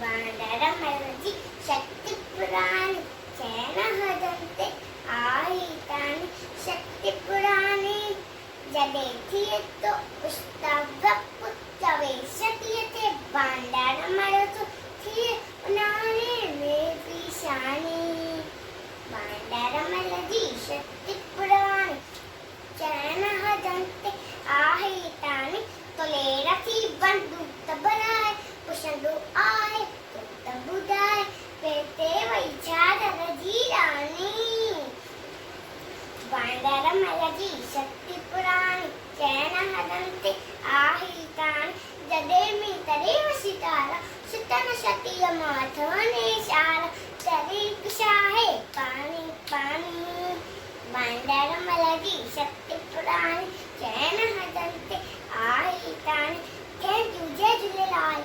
वानरमलजी शक्तिपुराणि चैन हदन्ते आहितानि शक्तिपुराणि जडेति तो पुस्तकपुस्तवेशति यते वानरमलजु थी उनानि वेपिशानि वानरमलजी शक्तिपुराणि चैन हदन्ते आहितानि तोलेरथी बंदूक तबराए पुषंदु आए तबुदाए पेते वैचार जीरानी वानरमलजी शक्तिपुराणि चैन हदन्ते आहितानि जडेमि तदेव सितारा सुतन शतीय माधवनेशाला तरीक्षाहे पानी पानी वानरमलजी शक्तिपुराणि चैन हदन्ते आहितानि। Thank you. जय झूलेलाल।